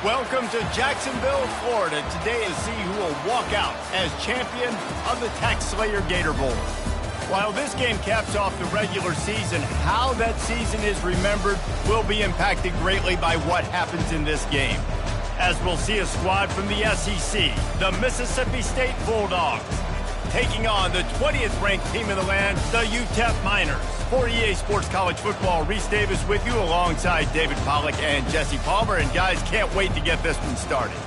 Welcome to Jacksonville, Florida. Today to see who will walk out as champion of the Tax Slayer Gator Bowl. While this game caps off the regular season, how that season is remembered will be impacted greatly by what happens in this game. As we'll see a squad from the SEC, the Mississippi State Bulldogs, taking on the 20th ranked team in the land, the UTEP Miners. For EA Sports College Football, Reese Davis with you alongside David Pollack and Jesse Palmer. And guys, can't wait to get this one started.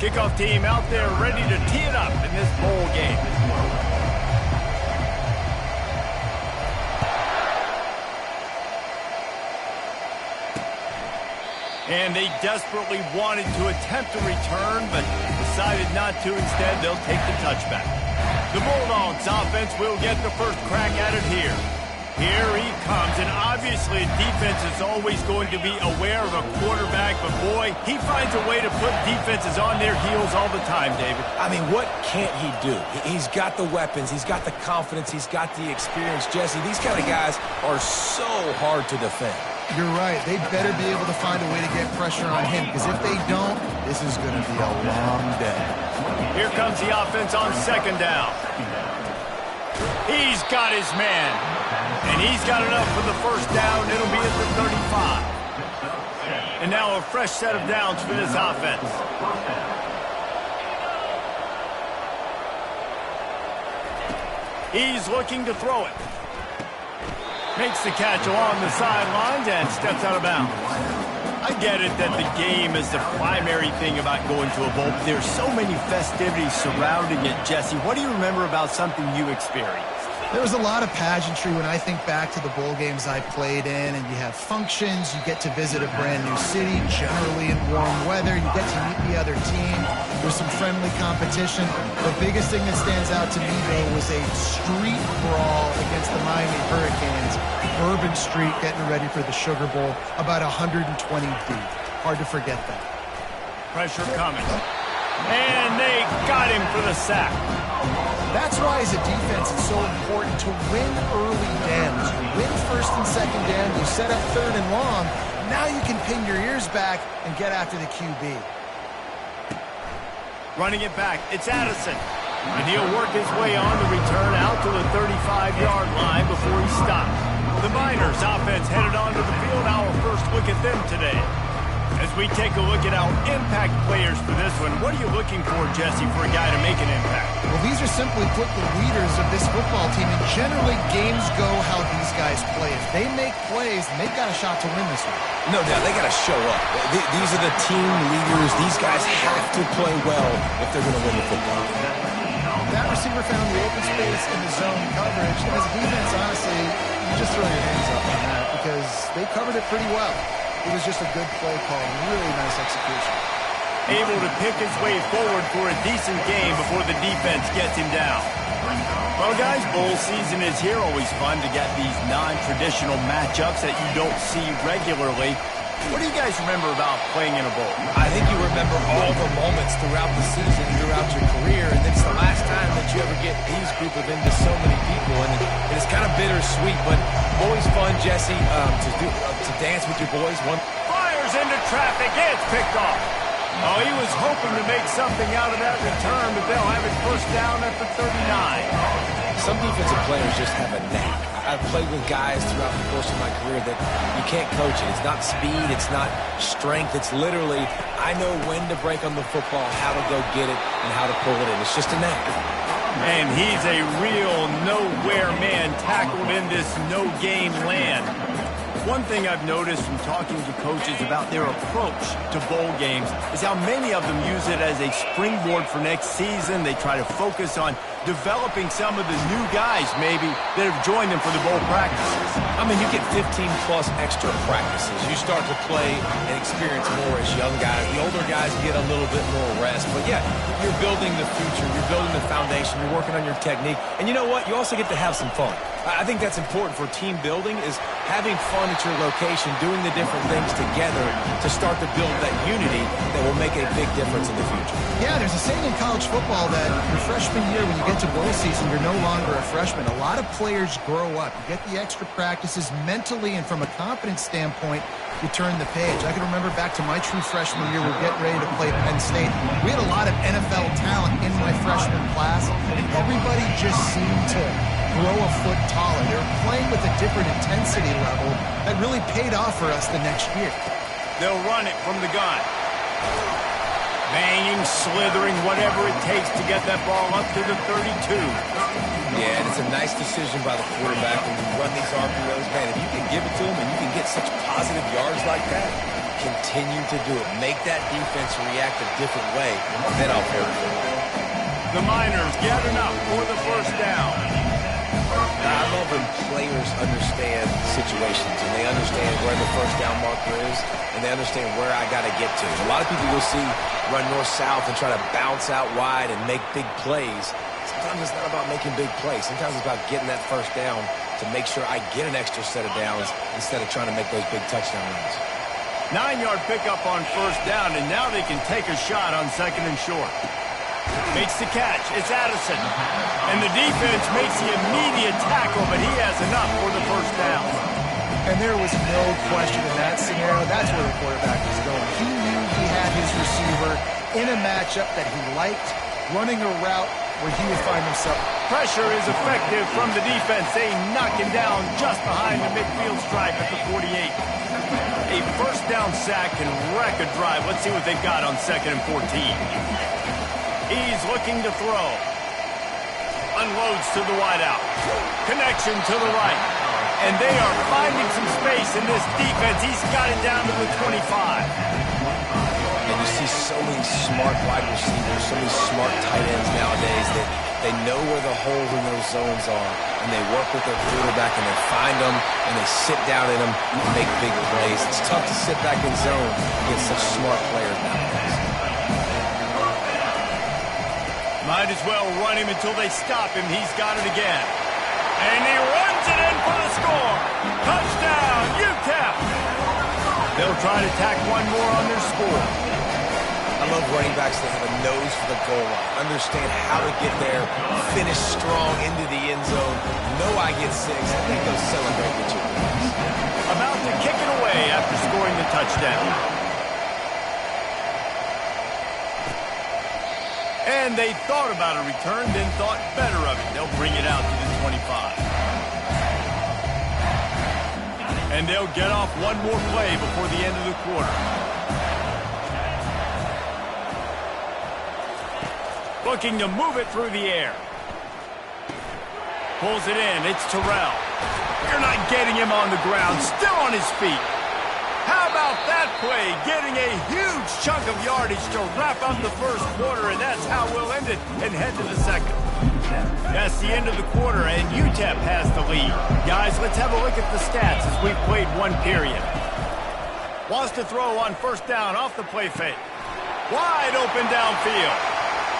Kickoff team out there ready to tee it up in this bowl game. And they desperately wanted to attempt a return, but decided not to. Instead, they'll take the touchback. The Bulldogs offense will get the first crack at it here. Here he comes, and obviously defense is always going to be aware of a quarterback, but boy, he finds a way to put defenses on their heels all the time, David. I mean, what can't he do? He's got the weapons, he's got the confidence, he's got the experience. Jesse, these kind of guys are so hard to defend. You're right. They better be able to find a way to get pressure on him, because if they don't, this is going to be a long day. Here comes the offense on second down. He's got his man. And he's got enough for the first down. It'll be at the 35. And now a fresh set of downs for this offense. He's looking to throw it. Makes the catch along the sidelines and steps out of bounds. I get it that the game is the primary thing about going to a bowl, but there's so many festivities surrounding it, Jesse. What do you remember about something you experienced? There was a lot of pageantry when I think back to the bowl games I played in, and you have functions, you get to visit a brand new city, generally in warm weather, you get to meet the other team, there's some friendly competition. The biggest thing that stands out to me, though, was a street brawl against the Miami Hurricanes. Bourbon Street getting ready for the Sugar Bowl, about 120 deep. Hard to forget that. Pressure coming. And they got him for the sack. That's why, as a defense, it's so important to win early downs. You win first and second down, you set up third and long. Now you can pin your ears back and get after the QB. Running it back, it's Addison. And he'll work his way on the return out to the 35-yard line before he stops. The Miners offense headed onto the field. Our first look at them today. As we take a look at our impact players for this one, what are you looking for, Jesse, for a guy to make an impact? Well, these are simply put the leaders of this football team, and generally games go how these guys play. If they make plays, they've got a shot to win this one. No doubt, they got to show up. These are the team leaders. These guys have to play well if they're going to win the football. That receiver found the open space in the zone coverage. As a defense, honestly, you just throw your hands up on that because they covered it pretty well. It was just a good play call, really nice execution. Able to pick his way forward for a decent game before the defense gets him down. Well, guys, bowl season is here. Always fun to get these non-traditional matchups that you don't see regularly. What do you guys remember about playing in a bowl? I think you remember all the moments throughout the season, throughout your career, and it's the last time that you ever get these group of into so many people, and it's kind of bittersweet, but always fun, Jesse, to dance with your boys. Fires into traffic, it's picked off. Oh, he was hoping to make something out of that return, but they'll have it first down at the 39. Some defensive players just have a knack. I've played with guys throughout the course of my career that you can't coach it. It's not speed, it's not strength. It's literally, I know when to break on the football, how to go get it, and how to pull it in. It's just a knack. And he's a real nowhere man tackled in this no-game land. One thing I've noticed from talking to coaches about their approach to bowl games is how many of them use it as a springboard for next season. They try to focus on developing some of the new guys, maybe, that have joined them for the bowl practices. I mean, you get 15-plus extra practices. You start to play and experience more as young guys. The older guys get a little bit more rest. But, yeah, you're building the future. You're building the foundation. You're working on your technique. And you know what? You also get to have some fun. I think that's important for team building, is having fun at your location, doing the different things together to start to build that unity that will make a big difference in the future. Yeah, there's a saying in college football that your freshman year, when you get to bowl season, you're no longer a freshman. A lot of players grow up. You get the extra practices mentally, and from a confidence standpoint, you turn the page. I can remember back to my true freshman year, we're getting ready to play Penn State. We had a lot of NFL talent in my freshman class, and everybody just seemed to grow a foot taller. They were playing with a different intensity level that really paid off for us the next year. They'll run it from the gun. Banging, slithering, whatever it takes to get that ball up to the 32. Yeah, and it's a nice decision by the quarterback when you run these RPOs. Man, if you can give it to him and you can get such positive yards like that, continue to do it. Make that defense react a different way, and then I'll pair it. The Miners gathering up for the first down. I love when players understand situations and they understand where the first down marker is and they understand where I got to get to. A lot of people you'll see run north-south and try to bounce out wide and make big plays. Sometimes it's not about making big plays. Sometimes it's about getting that first down to make sure I get an extra set of downs instead of trying to make those big touchdown runs. 9-yard pickup on first down, and now they can take a shot on second and short. Makes the catch. It's Addison. And the defense makes the immediate tackle, but he has enough for the first down. And there was no question in that scenario. That's where the quarterback was going. He knew he had his receiver in a matchup that he liked, running a route where he would find himself. Pressure is effective from the defense. They knock him down just behind the midfield stripe at the 48. A first down sack can wreck a drive. Let's see what they've got on second and 14. He's looking to throw. Unloads to the wideout. Connection to the right. And they are finding some space in this defense. He's got it down to the 25. And you see so many smart wide receivers, so many smart tight ends nowadays that they know where the holes in those zones are, and they work with their quarterback, and they find them, and they sit down in them and make big plays. It's tough to sit back in zone against such smart players nowadays. Might as well run him until they stop him. He's got it again. And he runs it in for the score. Touchdown, UTEP. They'll try to tack one more on their score. I love running backs that have a nose for the goal line, understand how to get there, finish strong into the end zone, know I get 6, and then go celebrate with you. About to kick it away after scoring the touchdown. And they thought about a return, then thought better of it. They'll bring it out to the 25. And they'll get off one more play before the end of the quarter. Looking to move it through the air. Pulls it in. It's Terrell. You're not getting him on the ground. Still on his feet. How about that play? Getting a huge chunk of yardage to wrap up the first quarter, and that's how we'll end it and head to the second. That's the end of the quarter, and UTEP has the lead. Guys, let's have a look at the stats as we've played one period. Wants to throw on first down off the play fake. Wide open downfield.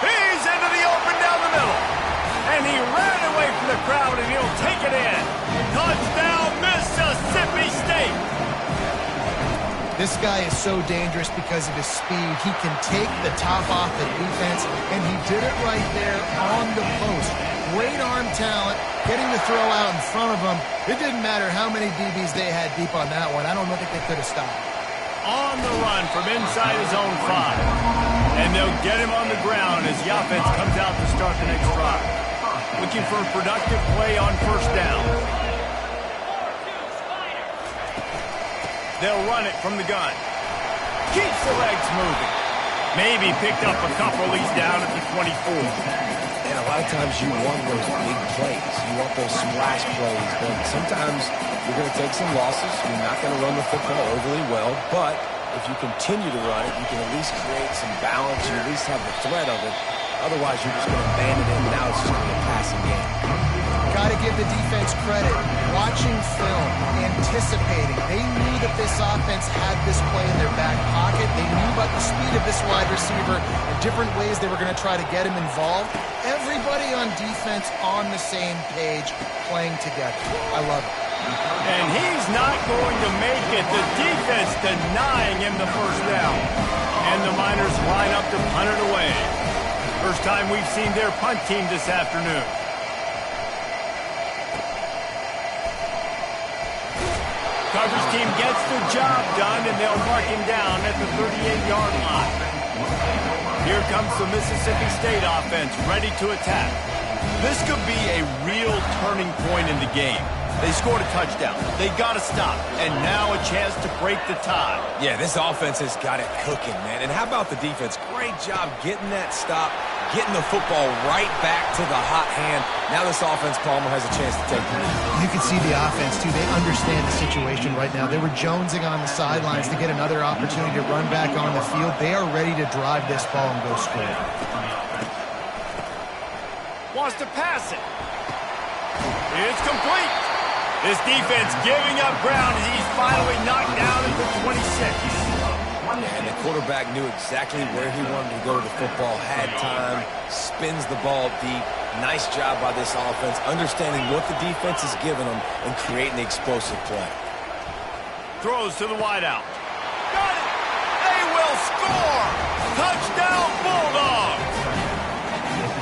He's into the open down the middle. And he ran away from the crowd, and he'll take it in. Touchdown, Mississippi State. This guy is so dangerous because of his speed. He can take the top off the defense, and he did it right there on the post. Great arm talent, getting the throw out in front of him. It didn't matter how many DBs they had deep on that one. I don't think they could have stopped. On the run from inside his own 5. And they'll get him on the ground as the offense comes out to start the next drive. Looking for a productive play on first down. They'll run it from the gun. Keeps the legs moving. Maybe picked up a couple. He's down at the 24. And a lot of times you want those big plays. You want those splash plays. But sometimes you're going to take some losses. You're not going to run the football overly well. But if you continue to run it, you can at least create some balance. You at least have the threat of it. Otherwise, you're just going to abandon it, and now it's just going to be a passing game. got to give the defense credit. Watching film, anticipating. They knew that this offense had this play in their back pocket. They knew about the speed of this wide receiver and different ways they were going to try to get him involved. Everybody on defense on the same page, playing together. I love it. And he's not going to make it. The defense denying him the first down. And the Miners line up to punt it away. First time we've seen their punt team this afternoon. Coverage team gets the job done, and they'll mark him down at the 38-yard line. Here comes the Mississippi State offense, ready to attack. This could be a real turning point in the game. They scored a touchdown. They got to stop. And now a chance to break the tie. Yeah, this offense has got it cooking, man. And how about the defense? Great job getting that stop, getting the football right back to the hot hand. Now this offense, Palmer, has a chance to take the lead. You can see the offense, too. They understand the situation right now. They were jonesing on the sidelines to get another opportunity to run back on the field. They are ready to drive this ball and go score. Wants to pass it. It's complete. This defense giving up ground as he's finally knocked down at the 26. And the quarterback knew exactly where he wanted to go to the football, had time, spins the ball deep. Nice job by this offense, understanding what the defense is giving them and creating the explosive play. Throws to the wideout. Got it! They will score! Touchdown Bulldogs!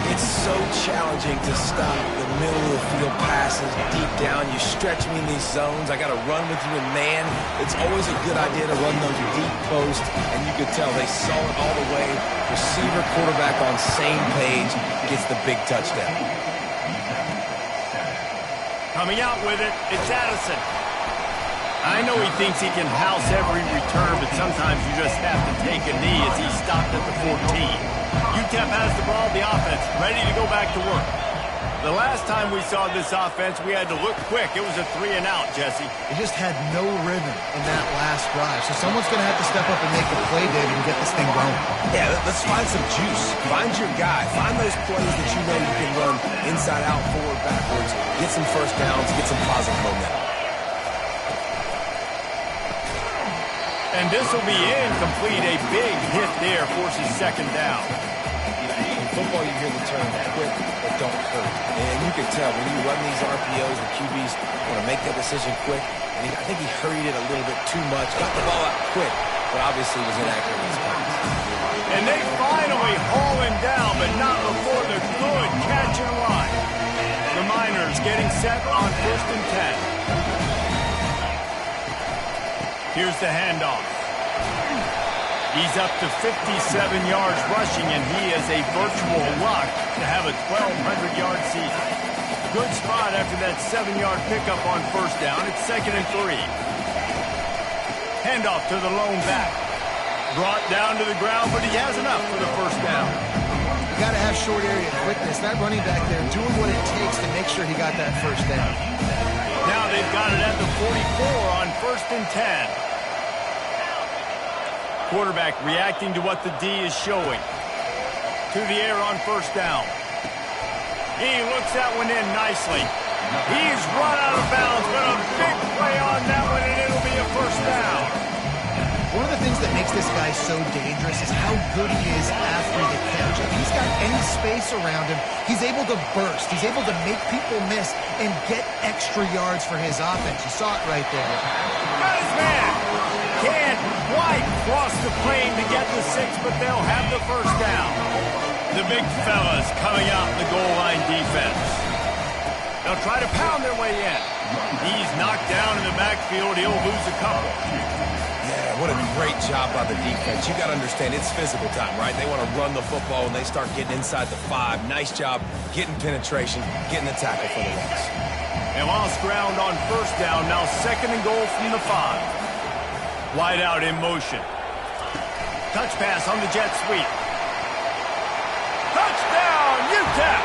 It's so challenging to stop the middle of the field passes deep down. You stretch me in these zones. I got to run with you in man. It's always a good idea to run those deep posts, and you could tell they saw it all the way. Receiver, quarterback on same page, gets the big touchdown. Coming out with it, it's Addison. I know he thinks he can house every return, but sometimes you just have to take a knee as he stopped at the 14. UTEP has the ball, the offense, ready to go back to work. The last time we saw this offense, we had to look quick. It was a 3-and-out, Jesse. They just had no rhythm in that last drive. So someone's going to have to step up and make a play, David, and get this thing going. Yeah, let's find some juice. Find your guy. Find those plays that you know you can run inside out, forward, backwards. Get some first downs, get some positive momentum. And this will be incomplete. A big hit there forces second down. In football, you hear the term quick but don't hurt. And you can tell when you run these RPOs, the QBs want to make that decision quick. And I think he hurried it a little bit too much. Got the ball out quick, but obviously was inaccurate in his passes. And they finally haul him down, but not before the good catch and run. The Miners getting set on 1st and 10. Here's the handoff. He's up to 57 yards rushing, and he is a virtual lock to have a 1,200-yard season. Good spot after that 7-yard pickup on first down. It's 2nd and 3. Handoff to the lone back. Brought down to the ground, but he has enough for the first down. You got to have short area quickness. That running back there doing what it takes to make sure he got that first down. Now they've got it at the 44 on 1st and 10. Quarterback reacting to what the D is showing. To the air on first down. He looks that one in nicely. He's run out of bounds, but a big play on that one, and it'll be a first down. One of the things that makes this guy so dangerous is how good he is after the catch. If he's got any space around him, he's able to burst. He's able to make people miss and get extra yards for his offense. You saw it right there. Got his man. Can't quite cross the plane to get the 6, but they'll have the first down. The big fellas coming out in the goal line defense. They'll try to pound their way in. He's knocked down in the backfield. He'll lose a couple. Yeah, what a great job by the defense. You got to understand, it's physical time, right? They want to run the football, and they start getting inside the 5. Nice job getting penetration, getting the tackle for the loss. They lost ground on first down. Now 2nd and goal from the 5. Wide out in motion. Touch pass on the jet sweep. Touchdown, UTEP!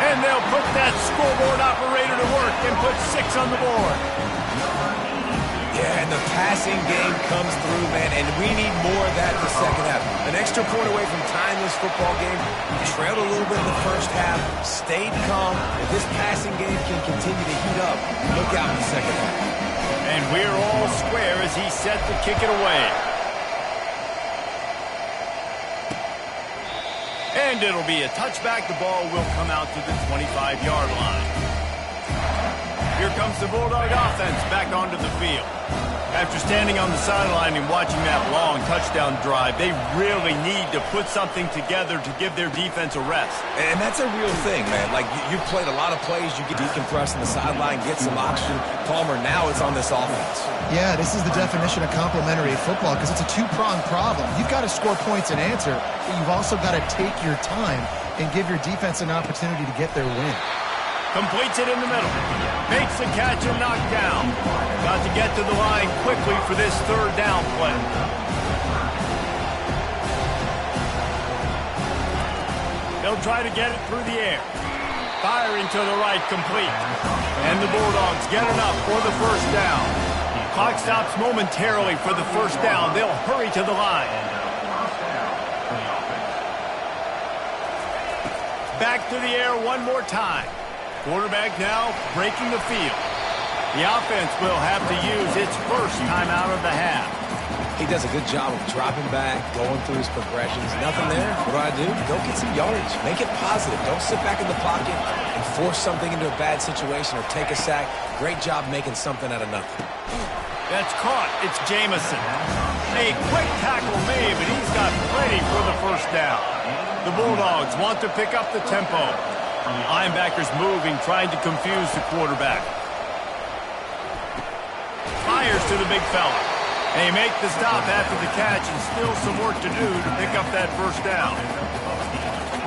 And they'll put that scoreboard operator to work and put 6 on the board. Yeah, and the passing game comes through, man, and we need more of that in the second half. An extra point away from tying this football game. You trailed a little bit in the first half, stayed calm. If this passing game can continue to heat up, look out in the second half. And we're all square as he's set to kick it away. And it'll be a touchback. The ball will come out to the 25-yard line. Here comes the Bulldog offense back onto the field. After standing on the sideline and watching that long touchdown drive, they really need to put something together to give their defense a rest. And that's a real thing, man. Like, you've played a lot of plays. You get decompressed on the sideline, get some oxygen. Palmer, now it's on this offense. Yeah, this is the definition of complementary football because it's a two-pronged problem. You've got to score points and answer, but you've also got to take your time and give your defense an opportunity to get their win. Completes it in the middle. Makes the catch and knocked down. Got to get to the line quickly for this third down play. They'll try to get it through the air. Firing to the right, complete. And the Bulldogs get enough for the first down. Clock stops momentarily for the first down. They'll hurry to the line. Back to the air one more time. Quarterback now breaking the field. The offense will have to use its first timeout of the half. He does a good job of dropping back, going through his progressions. Nothing there. What do? Go get some yardage. Make it positive. Don't sit back in the pocket and force something into a bad situation or take a sack. Great job making something out of nothing. That's caught. It's Jamison. A quick tackle made, but he's got plenty for the first down. The Bulldogs want to pick up the tempo. Linebackers moving, trying to confuse the quarterback. Fires to the big fella. They make the stop after the catch and still some work to do to pick up that first down.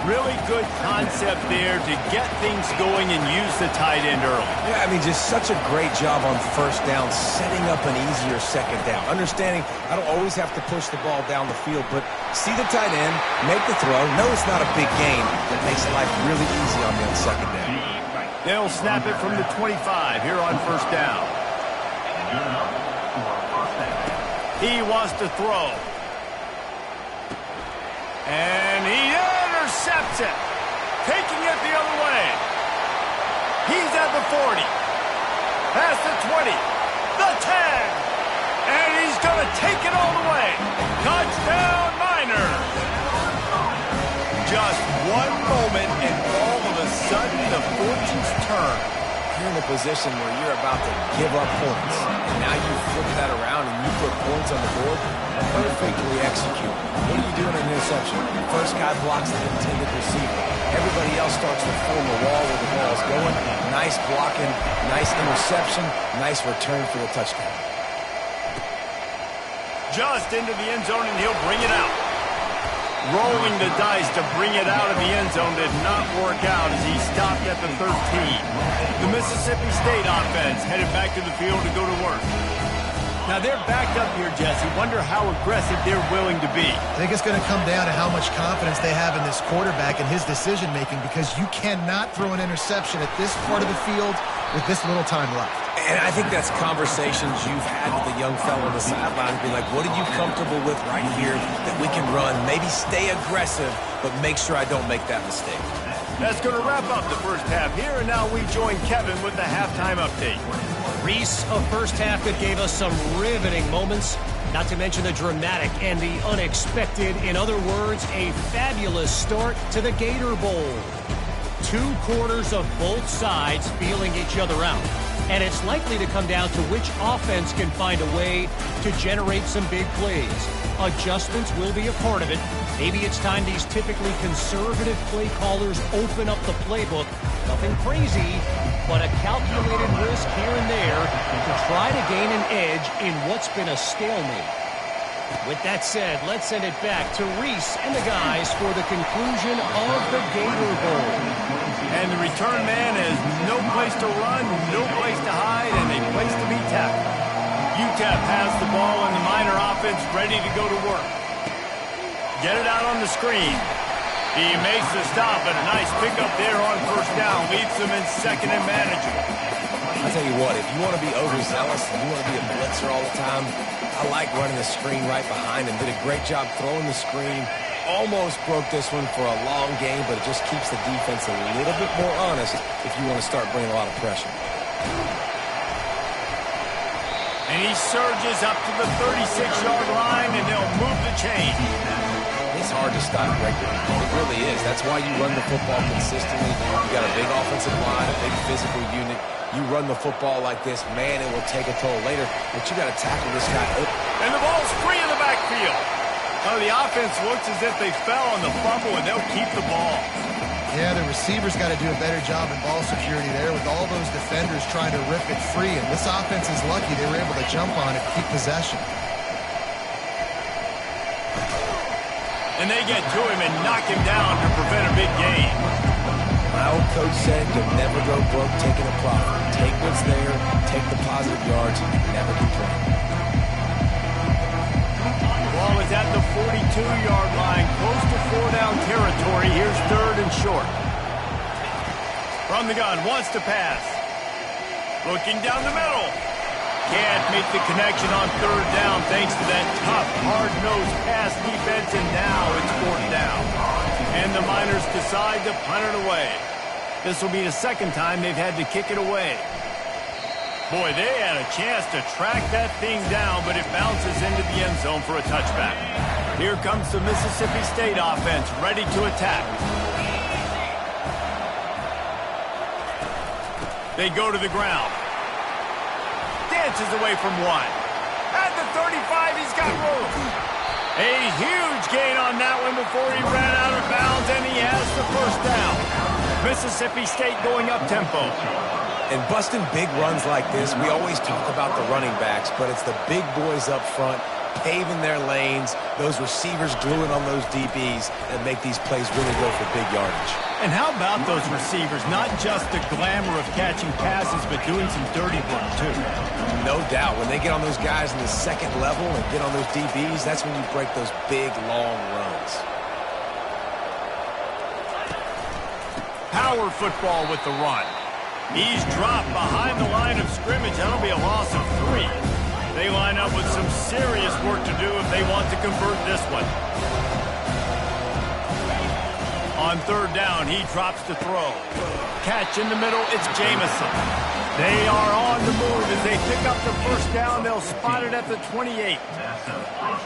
Really good concept there to get things going and use the tight end early. Yeah, I mean, just such a great job on first down, setting up an easier second down. Understanding I don't always have to push the ball down the field, but see the tight end, make the throw. No, it's not a big gain. That makes life really easy on me on second down. They'll snap it from the 25 here on first down. He wants to throw. And he intercepts it. Taking it the other way. He's at the 40. Past the 20. The 10. And he's going to take it all the way. Touchdown, Miners. Just one moment, and all of a sudden, the fortunes turn. You're in a position where you're about to give up points. And now you flip that around and you put points on the board. Perfectly executed. What do you do in an interception? The first guy blocks the intended receiver. Everybody else starts to form a wall where the ball's going. Nice blocking, nice interception, nice return for the touchdown. Just into the end zone, and he'll bring it out. Rolling the dice to bring it out of the end zone did not work out as he stopped at the 13. The Mississippi State offense headed back to the field to go to work. Now they're backed up here, Jesse. Wonder how aggressive they're willing to be. I think it's going to come down to how much confidence they have in this quarterback and his decision-making, because you cannot throw an interception at this part of the field with this little time left. And I think that's conversations you've had with the young fellow on the sideline. Be like, what are you comfortable with right here that we can run? Maybe stay aggressive, but make sure I don't make that mistake. That's going to wrap up the first half here, and now we join Kevin with the halftime update. Reese, a first half that gave us some riveting moments, not to mention the dramatic and the unexpected. In other words, a fabulous start to the Gator Bowl. 2 quarters of both sides feeling each other out. And it's likely to come down to which offense can find a way to generate some big plays. Adjustments will be a part of it. Maybe it's time these typically conservative play callers open up the playbook. Nothing crazy, but a calculated risk here and there to try to gain an edge in what's been a stalemate. With that said, let's send it back to Reese and the guys for the conclusion of the Gator Bowl. And the return man has no place to run, no place to hide, and a place to be tackled. UTEP has the ball and the Miner offense ready to go to work. Get it out on the screen. He makes the stop, and a nice pickup there on first down. Leaves them in second and manageable. I'll tell you what, if you want to be overzealous and you want to be a blitzer all the time, I like running the screen right behind him. Did a great job throwing the screen. Almost broke this one for a long game, but it just keeps the defense a little bit more honest if you want to start bringing a lot of pressure. And he surges up to the 36-yard line, and they'll move the chain. It's hard to stop regularly. It really is. That's why you run the football consistently. You got a big offensive line, a big physical unit. You run the football like this, man, it will take a toll later, but you got to tackle this guy. And the ball's free in the backfield. Oh, the offense looks as if they fell on the fumble, and they'll keep the ball. Yeah, the receivers got to do a better job in ball security there with all those defenders trying to rip it free. And this offense is lucky they were able to jump on it and keep possession. And they get to him and knock him down to prevent a big gain. My old coach said you'll never go broke taking a profit. Take what's there, take the positive yards, and never complain. Ball is at the 42-yard line, close to 4-down territory. Here's 3rd and short. From the gun, wants to pass. Looking down the middle. Can't make the connection on 3rd down thanks to that tough, hard-nosed pass defense, and now it's 4th down. And the Miners decide to punt it away. This will be the second time they've had to kick it away. Boy, they had a chance to track that thing down, but it bounces into the end zone for a touchback. Here comes the Mississippi State offense, ready to attack. They go to the ground. Dances away from one. At the 35, he's got room. A huge gain on that one before he ran out of bounds, and he has the 1st down. Mississippi State going up tempo. And busting big runs like this, we always talk about the running backs, but it's the big boys up front, paving their lanes, those receivers gluing on those DBs that make these plays really go for big yardage. And how about those receivers? Not just the glamour of catching passes, but doing some dirty work, too. No doubt. When they get on those guys in the second level and get on those DBs, that's when you break those big, long runs. Power football with the run. He's dropped behind the line of scrimmage. That'll be a loss of 3. They line up with some serious work to do if they want to convert this one. On 3rd down, he drops to throw. Catch in the middle, it's Jamison. They are on the move as they pick up the 1st down. They'll spot it at the 28.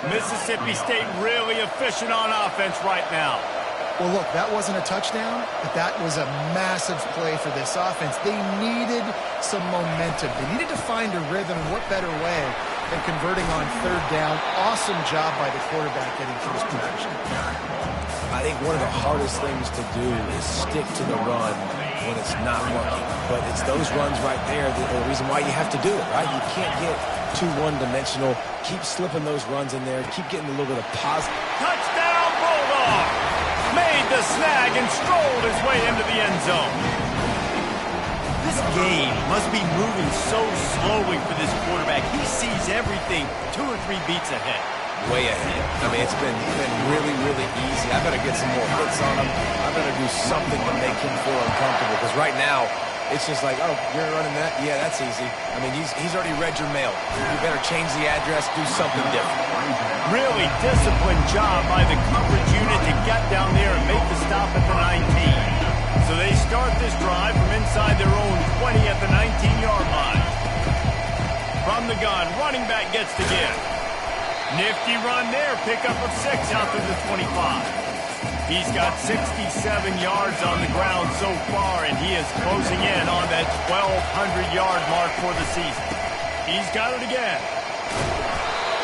Mississippi State really efficient on offense right now. Well, look, that wasn't a touchdown, but that was a massive play for this offense. They needed some momentum. They needed to find a rhythm, and what better way than converting on 3rd down. Awesome job by the quarterback getting to this position. I think one of the hardest things to do is stick to the run when it's not working. But it's those runs right there that are the reason why you have to do it, right? You can't get too one-dimensional. Keep slipping those runs in there. Keep getting a little bit of positive. Touchdown, Bulldog! Made the snag and strolled his way into the end zone. This game must be moving so slowly for this quarterback. He sees everything 2 or 3 beats ahead. Way ahead. I mean, it's been really, really easy. I better get some more hits on him. I better do something to make him feel uncomfortable. Because right now, it's just like, oh, you're running that? Yeah, that's easy. I mean, he's already read your mail. You better change the address, do something different. Really disciplined job by the coverage unit to get down there and make the stop at the 19. So they start this drive from inside their own 20 at the 19-yard line. From the gun, running back gets the give. Nifty run there, pickup of 6 out to the 25. He's got 67 yards on the ground so far, and he is closing in on that 1,200-yard mark for the season. He's got it again.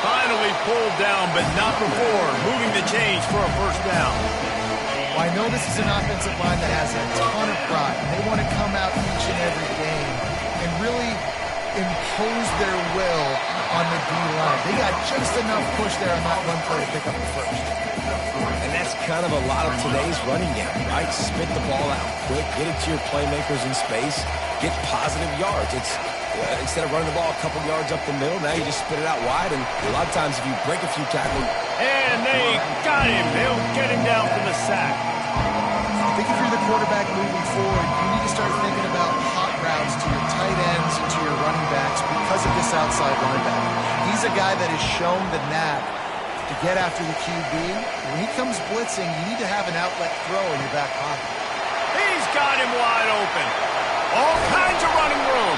Finally pulled down, but not before moving the chains for a 1st down. Well, I know this is an offensive line that has a ton of pride. They want to come out each and every game and really impose their will on the D-line. They got just enough push there on that one play to pick up the 1st. And that's kind of a lot of today's running game, right? Spit the ball out quick, get it to your playmakers in space, get positive yards. It's instead of running the ball a couple yards up the middle, now you just spit it out wide, and a lot of times if you break a few tackles. And they got him. They'll get him down for the sack. I think if you're the quarterback moving forward, you need to start thinking about hot routes routes to your tight ends and to your running backs because of this outside linebacker. He's a guy that has shown the knack to get after the QB. When he comes blitzing, you need to have an outlet throw in your back pocket. He's got him wide open. All kinds of running room.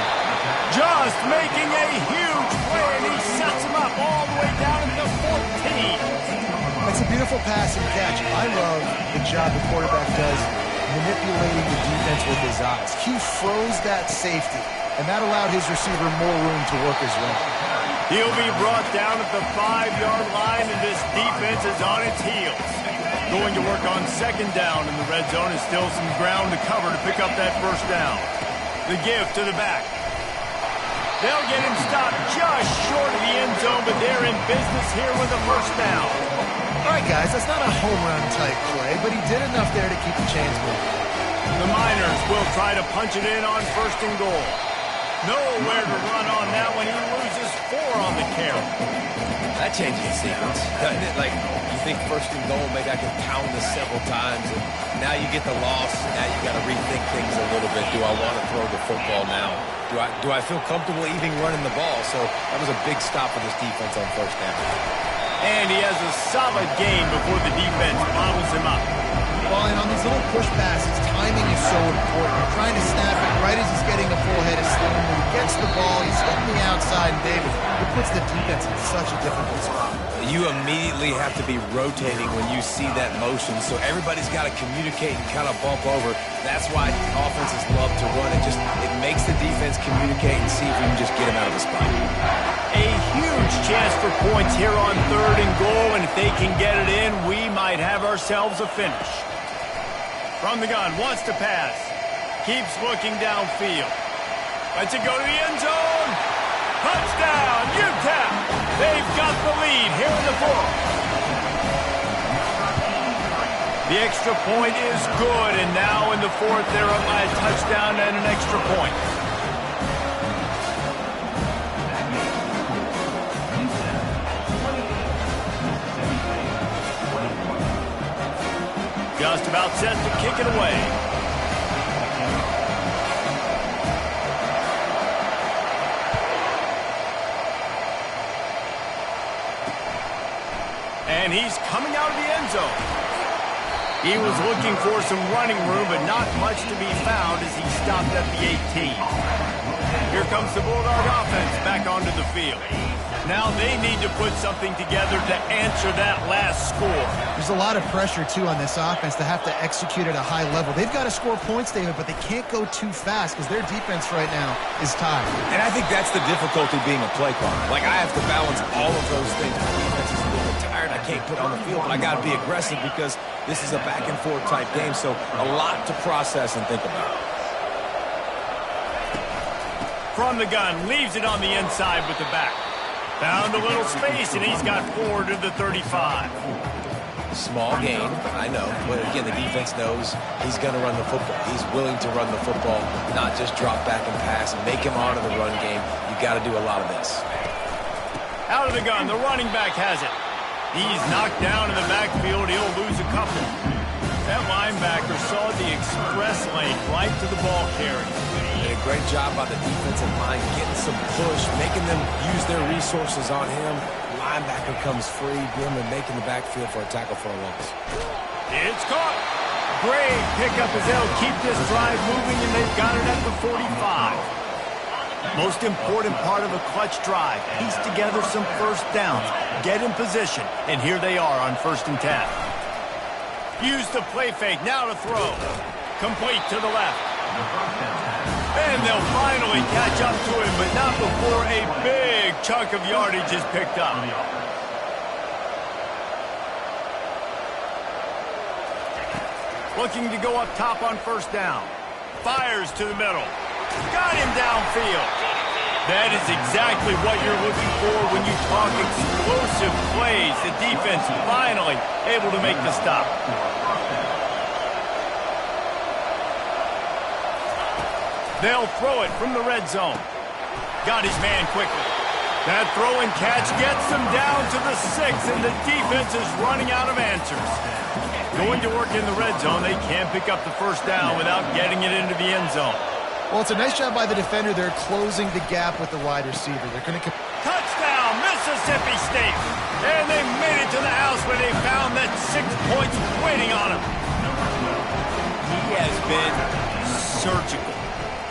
Just making a huge play, and he sets him up all the way down to the 14. It's a beautiful pass and catch. I love the job the quarterback does manipulating the defense with his eyes. He froze that safety, and that allowed his receiver more room to work as well. He'll be brought down at the 5-yard line, and this defense is on its heels. Going to work on second down in the red zone is still some ground to cover to pick up that first down. The give to the back. They'll get him stopped just short of the end zone, but they're in business here with a first down. All right, guys, that's not a home run type play, but he did enough there to keep the chains moving. The Miners will try to punch it in on first and goal. Nowhere to run on that one. He loses 4 on the carry. That changes the sequence, doesn't it? Like, you think first and goal, maybe I can pound this several times, and now you get the loss. Now you got to rethink things a little bit. Do I want to throw the football now? Do I feel comfortable even running the ball? So that was a big stop for this defense on first down. And he has a solid gain before the defense bottles him up. Well, and on these little push passes, timing is so important. You're trying to snap it right as he's getting a full head of steam. When he gets the ball, he's hitting the outside, and David, it puts the defense in such a difficult spot. You immediately have to be rotating when you see that motion, so everybody's got to communicate and kind of bump over. That's why offenses love to run it. It makes the defense communicate and see if we can just get him out of the spot. A huge chance for points here on third and goal, and if they can get it in, we might have ourselves a finish. From the gun, wants to pass. Keeps looking downfield. Lets it go to the end zone. Touchdown, UTEP. They've got the lead here in the fourth. The extra point is good, and now in the fourth, they're up by a touchdown and an extra point. Just about set to kick it away. And he's coming out of the end zone. He was looking for some running room, but not much to be found as he stopped at the 18. Here comes the Bulldog offense back onto the field. Now they need to put something together to answer that last score. There's a lot of pressure, too, on this offense to have to execute at a high level. They've got to score points, David, but they can't go too fast because their defense right now is tired. And I think that's the difficulty being a play caller. Like, I have to balance all of those things. My defense is a little bit tired. I can't put on the field, but I got to be aggressive because this is a back-and-forth type game, so a lot to process and think about. From the gun, leaves it on the inside with the back. Found a little space, and he's got 4 to the 35. Small gain, I know. But again, the defense knows he's going to run the football. He's willing to run the football, not just drop back and pass and make him honor the run game. You got to do a lot of this. Out of the gun, the running back has it. He's knocked down in the backfield. He'll lose a couple. That linebacker saw the express lane right to the ball carrier. Did a great job by the defensive line, getting some push, making them use their resources on him. Linebacker comes free, Gilman making the backfield for a tackle for a loss. It's caught. Great pickup as they'll keep this drive moving, and they've got it at the 45. Most important part of a clutch drive, piece together some first downs, get in position, and here they are on 1st and 10. Use the play fake, now to throw. Complete to the left. And they'll finally catch up to him, but not before a big chunk of yardage is picked up. Looking to go up top on first down. Fires to the middle. Got him downfield. That is exactly what you're looking for when you talk explosive plays. The defense finally able to make the stop. They'll throw it from the red zone. Got his man quickly. That throw and catch gets them down to the 6, and the defense is running out of answers. Going to work in the red zone, they can't pick up the first down without getting it into the end zone. Well, it's a nice job by the defender. They're closing the gap with the wide receiver. They're going to... Touchdown, Mississippi State. And they made it to the house where they found that 6 points waiting on him. He has been surgical.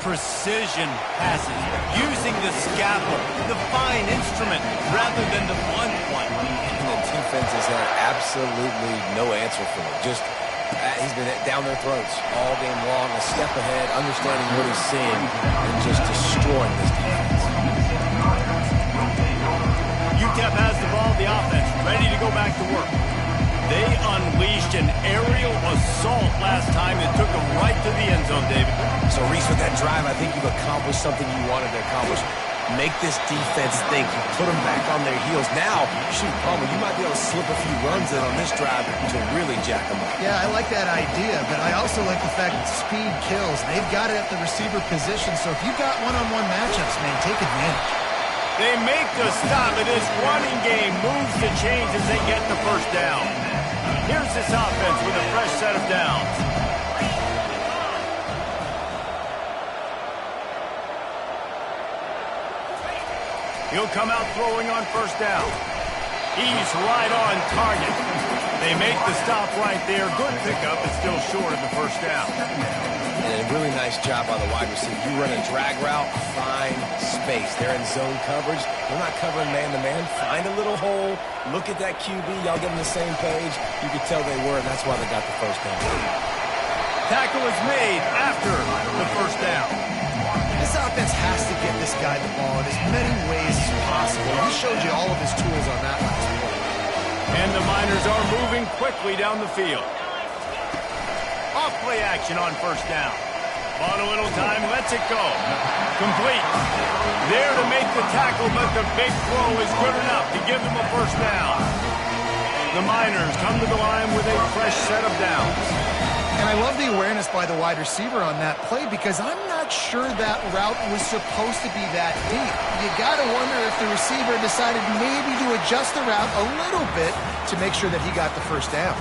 Precision passes, using the scalpel, the fine instrument, rather than the blunt one. And the defense has had absolutely no answer for him. Just, he's been down their throats all game long, a step ahead, understanding what he's seeing, and just destroying this defense. UTEP has the ball, the offense, ready to go back to work. They unleashed an aerial assault last time that took them right to the end zone, David. So, Reese, with that drive, I think you've accomplished something you wanted to accomplish. Make this defense think. You put them back on their heels. Now, shoot, Palmer, you might be able to slip a few runs in on this drive to really jack them up. Yeah, I like that idea, but I also like the fact that speed kills. They've got it at the receiver position, so if you've got one-on-one matchups, man, take advantage. They make the stop, and this running game moves the chains as they get the first down. Here's this offense with a fresh set of downs. He'll come out throwing on first down. He's right on target. They make the stop right there. Good pickup, but still short of the first down. And a really nice job by the wide receiver. You run a drag route, find space. They're in zone coverage. They're not covering man-to-man. Find a little hole. Look at that QB. Y'all get on the same page. You could tell they were, and that's why they got the first down. Tackle is made after the first down. This offense has to get this guy the ball in as many ways as possible. He showed you all of his tools on that last play. And the Miners are moving quickly down the field. Off play action on first down. Bought a little time, lets it go. Complete. There to make the tackle, but the big throw is good enough to give them a first down. The Miners come to the line with a fresh set of downs. And I love the awareness by the wide receiver on that play because I'm not sure that route was supposed to be that deep. You got to wonder if the receiver decided maybe to adjust the route a little bit to make sure that he got the first down.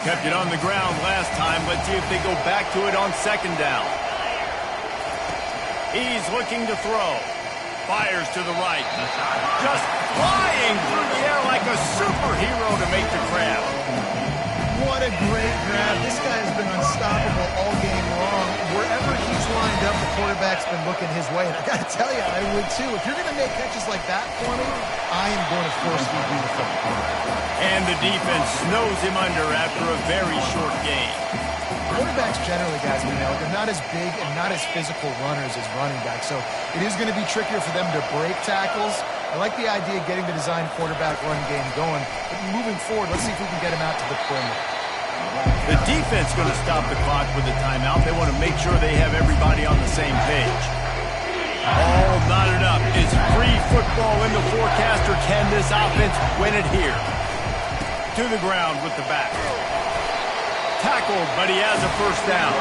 Kept it on the ground last time. Let's see if they go back to it on second down. He's looking to throw. Fires to the right. Just flying through the air like a superhero to make the grab. What a great grab. This guy has been unstoppable all game long. Wherever he's lined up, the quarterback's been looking his way. And I got to tell you, I would too. If you're going to make catches like that for me, I am going to force feed you the football. And the defense snows him under after a very short game. Quarterbacks generally, guys, we know, they're not as big and not as physical runners as running backs, so it is going to be trickier for them to break tackles. I like the idea of getting the design quarterback run game going, but moving forward, let's see if we can get him out to the perimeter. The defense going to stop the clock with a timeout. They want to make sure they have everybody on the same page. All knotted up. Is free football in the forecast, or can this offense win it here? To the ground with the back. Tackled, but he has a first down.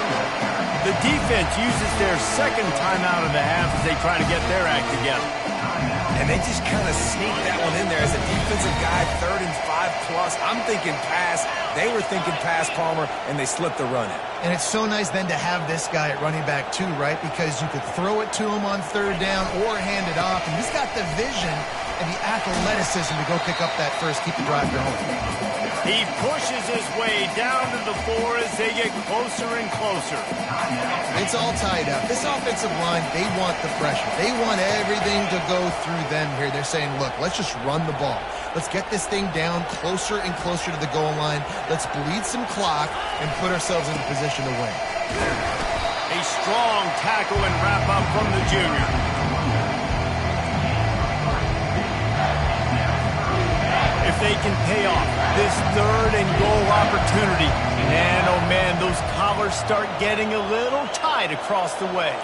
The defense uses their second timeout of the half as they try to get their act together. And they just kind of sneaked that one in there as a defensive guy, 3rd and 5+. I'm thinking pass. They were thinking pass, Palmer, and they slipped the run in. And it's so nice then to have this guy at running back too, right? Because you could throw it to him on 3rd down or hand it off. And he's got the vision and the athleticism to go pick up that first, keep the drive going. He pushes his way down to the 4 as they get closer and closer. It's all tied up. This offensive line, they want the pressure. They want everything to go through them here. They're saying, look, let's just run the ball. Let's get this thing down closer and closer to the goal line. Let's bleed some clock and put ourselves in a position to win. A strong tackle and wrap up from the junior. If they can pay off this 3rd and goal opportunity, and oh man, those collars start getting a little tight across the way.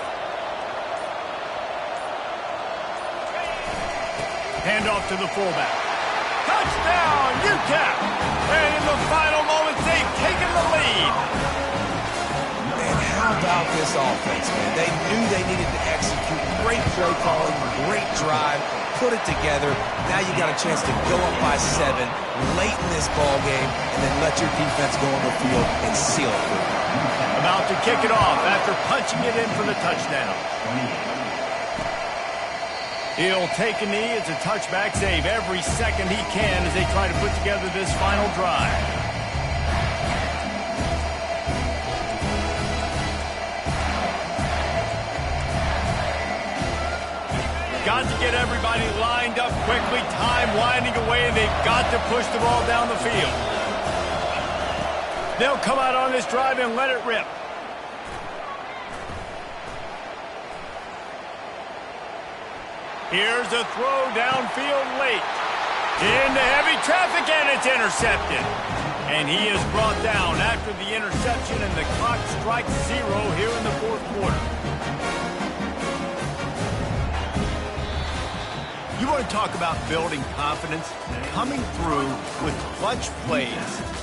Handoff to the fullback. Touchdown, UTEP! And in the final moments, they've taken the lead. And how about this offense, man? They knew they needed to execute. Great play calling, great drive. put it together. Now you got a chance to go up by 7 late in this ball game and then let your defense go on the field and seal it for you. About to kick it off after punching it in for the touchdown. He'll take a knee. It's a touchback save every second he can as they try to put together this final drive. Got to get everybody lined up quickly. Time winding away, and they've got to push the ball down the field. They'll come out on this drive and let it rip. Here's a throw downfield late. Into heavy traffic, and it's intercepted. And he is brought down after the interception, and the clock strikes 0 here in the fourth quarter. You want to talk about building confidence? Coming through with clutch plays.